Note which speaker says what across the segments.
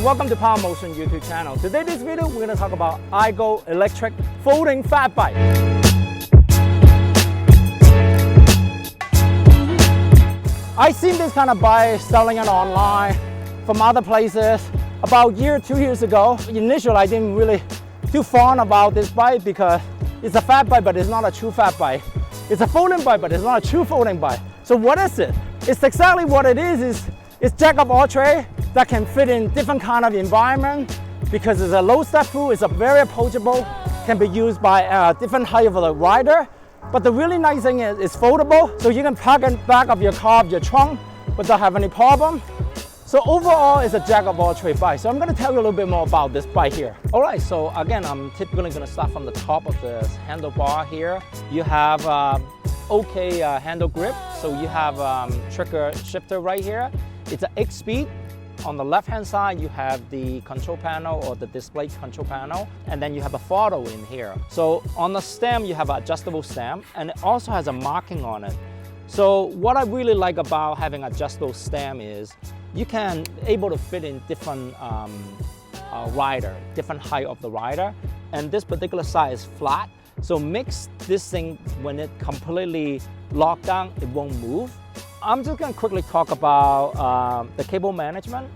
Speaker 1: welcome to Power Motion YouTube channel. Today this video we're going to talk about iGO electric folding fat bike. I seen this kind of bike selling it online from other places about 2 years ago. Initially I didn't really too fond about this bike because it's a fat bike but it's not a true fat bike. It's a folding bike but it's not a true folding bike. So what is it? It's exactly what it is. It's jack of all trades that can fit in different kind of environment because it's a low step through, it's a very approachable, can be used by different height of the rider. But the really nice thing is it's foldable, so you can plug in back of your car, your trunk, without having any problem. So overall, it's a jack of all trades bike. So I'm going to tell you a little bit more about this bike here. All right, so again, I'm typically going to start from the top of the handlebar here. You have okay handle grip, so you have trigger shifter right here. It's an 8-speed. On the left-hand side, you have the control panel or the display control panel, and then you have a throttle in here. So on the stem, you have an adjustable stem, and it also has a marking on it. So what I really like about having adjustable stem is you can able to fit in different rider, different height of the rider, and this particular side is flat. So makes this thing, when it completely locked down, it won't move. I'm just going to quickly talk about the cable management.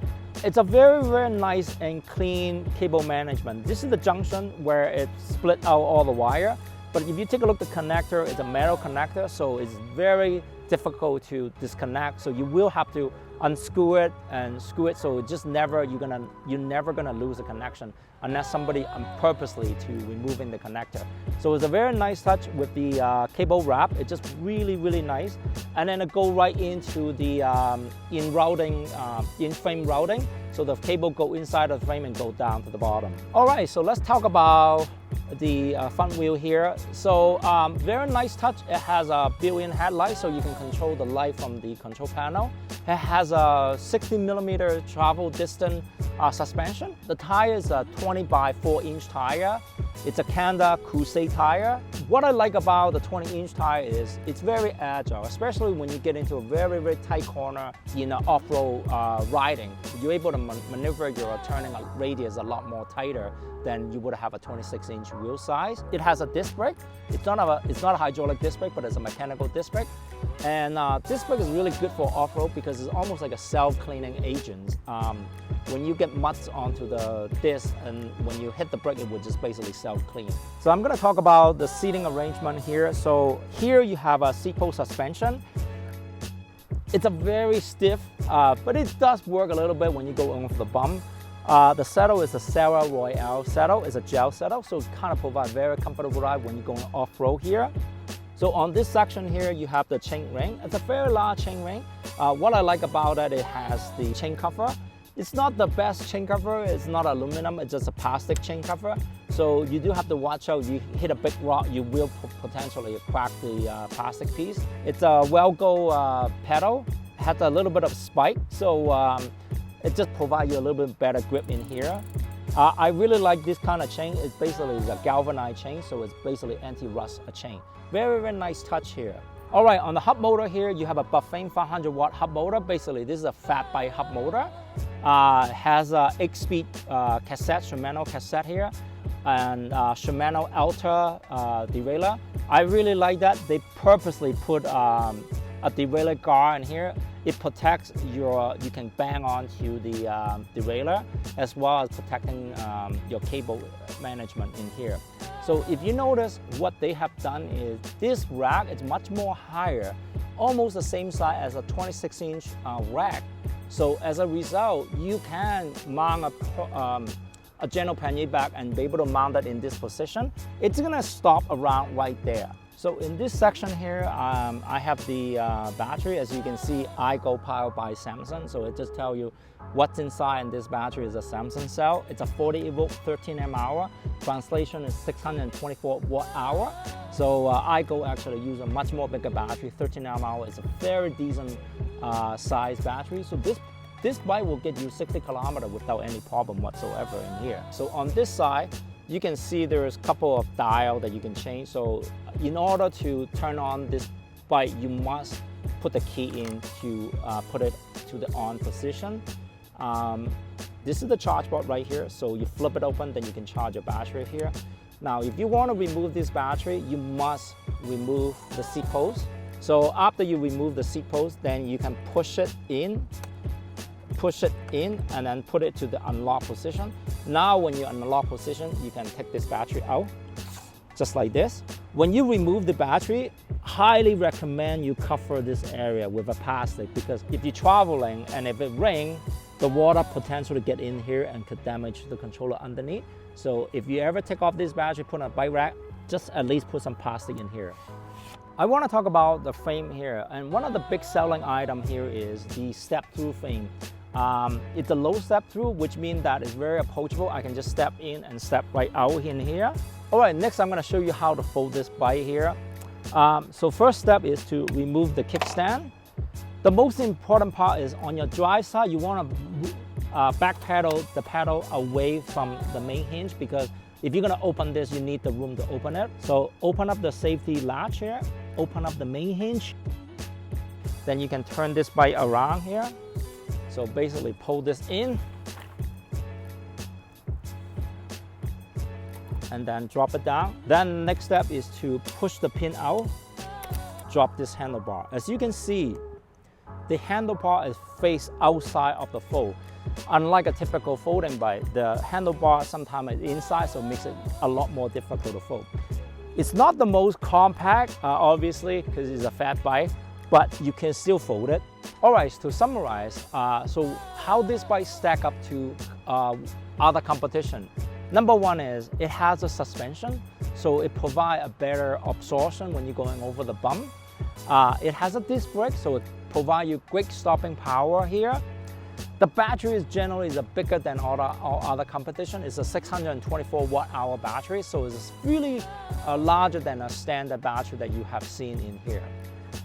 Speaker 1: It's a very, very nice and clean cable management. This is the junction where it split out all the wire. But if you take a look at the connector, it's a metal connector, so it's very difficult to disconnect. So you will have to unscrew it and screw it. So just never, you're never gonna lose a connection unless somebody purposely to removing the connector. So it's a very nice touch with the cable wrap. It's just really, really nice. And then it go right into the in-frame routing. So the cable go inside of the frame and go down to the bottom. All right, so let's talk about the front wheel here. So very nice touch. It has a built-in headlight, so you can control the light from the control panel. It has a 60mm travel distance suspension. The tire is a 20 by 4-inch tire. It's a Canada Crusade tire. What I like about the 20-inch tire is it's very agile, especially when you get into a very, very tight corner in off-road riding. You're able to maneuver your turning radius a lot more tighter than you would have a 26-inch wheel size. It has a disc brake. It's not a hydraulic disc brake, but it's a mechanical disc brake. And disc brake is really good for off-road because it's almost like a self-cleaning agent. When you get muds onto the disc and when you hit the brake, it will just basically self-clean. So I'm going to talk about the seating arrangement here. So here you have a seat post suspension. It's a very stiff, but it does work a little bit when you go over the bump. The saddle is a Serra Royale saddle. It's a gel saddle, so it kind of provides very comfortable ride when you're going off-road here. So on this section here, you have the chain ring. It's a very large chain ring. What I like about it, it has the chain cover. It's not the best chain cover. It's not aluminum. It's just a plastic chain cover. So you do have to watch out. You hit a big rock, you will potentially crack the plastic piece. It's a Well-Go pedal. It has a little bit of spike, so it just provides you a little bit better grip in here. I really like this kind of chain. It's basically a galvanized chain, so it's basically anti-rust chain. Very, very nice touch here. All right, on the hub motor here, you have a Buffane 500-watt hub motor. Basically, this is a fat bike hub motor. Has a 8-speed cassette, Shimano cassette here, and Shimano Altus derailleur. I really like that. They purposely put a Derailleur Guard in here. It protects you can bang onto the derailleur as well as protecting your cable management in here. So if you notice, what they have done is this rack is much more higher, almost the same size as a 26-inch rack. So as a result, you can mount a general pannier bag and be able to mount it in this position. It's gonna stop around right there. So in this section here, I have the battery. As you can see, iGO powered by Samsung. So it just tells you what's inside, and this battery is a Samsung cell. It's a 40-volt 13 amp-hour. Translation is 624 watt-hour. So iGO actually uses a much more bigger battery. 13 amp-hour is a very decent size battery. So this bike will get you 60 kilometers without any problem whatsoever in here. So on this side, you can see there's a couple of dials that you can change. So in order to turn on this bike, you must put the key in to put it to the on position. This is the charge port right here. So you flip it open, then you can charge your battery here. Now, if you want to remove this battery, you must remove the seat post. So after you remove the seat post, then you can push it in, and then put it to the unlock position. Now, when you're in the lock position, you can take this battery out, just like this. When you remove the battery, highly recommend you cover this area with a plastic, because if you're traveling and if it rains, the water potentially get in here and could damage the controller underneath. So if you ever take off this battery, put on a bike rack, just at least put some plastic in here. I want to talk about the frame here, and one of the big selling item here is the step-through frame. It's a low step-through, which means that it's very approachable. I can just step in and step right out in here. All right, next I'm going to show you how to fold this bike here. So first step is to remove the kickstand. The most important part is on your drive side, you want to back pedal the pedal away from the main hinge, because if you're going to open this, you need the room to open it. So open up the safety latch here, open up the main hinge. Then you can turn this bike around here. So basically pull this in and then drop it down. Then next step is to push the pin out, drop this handlebar. As you can see, the handlebar is faced outside of the fold. Unlike a typical folding bike, the handlebar sometimes is inside, so it makes it a lot more difficult to fold. It's not the most compact, obviously, because it's a fat bike, but you can still fold it. All right, to summarize, so how this bike stack up to other competition. Number one is it has a suspension, so it provides a better absorption when you're going over the bump. It has a disc brake, so it provides you great stopping power here. The battery is generally bigger than all other competition. It's a 624 watt-hour battery, so it's really larger than a standard battery that you have seen in here.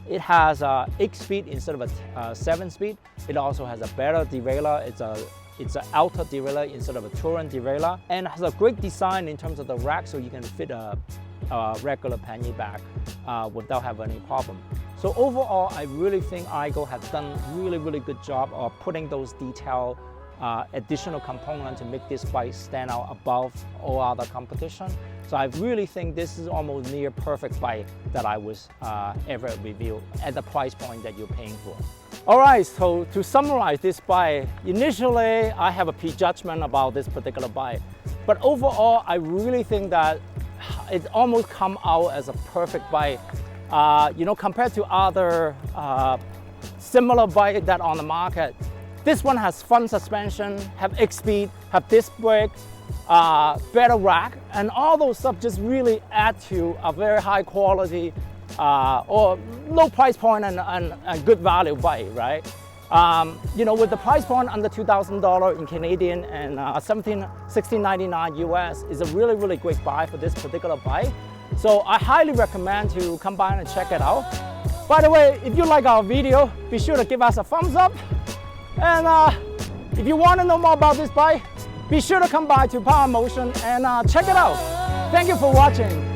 Speaker 1: It has 8 speed instead of a 7 speed. It also has a better derailleur. It's an Altus derailleur instead of a Touring derailleur, and has a great design in terms of the rack, so you can fit a regular pannier bag without having any problem. So overall, I really think iGO has done really good job of putting those detailed additional components to make this bike stand out above all other competition. So I really think this is almost near perfect bike that I was ever reviewed at the price point that you're paying for. All right, so to summarize this bike, initially I have a prejudgment about this particular bike, but overall I really think that it almost come out as a perfect bike. You know, compared to other similar bike that on the market, this one has front suspension, have 8 speed, have disc brake, better rack, and all those stuff just really add to a very high quality or low price point and good value bike, right? You know, with the price point under $2,000 in Canadian and $1699 US is a really great buy for this particular bike. So I highly recommend to come by and check it out. By the way, if you like our video, be sure to give us a thumbs up. And if you want to know more about this bike, be sure to come by to Power Motion and check it out. Thank you for watching.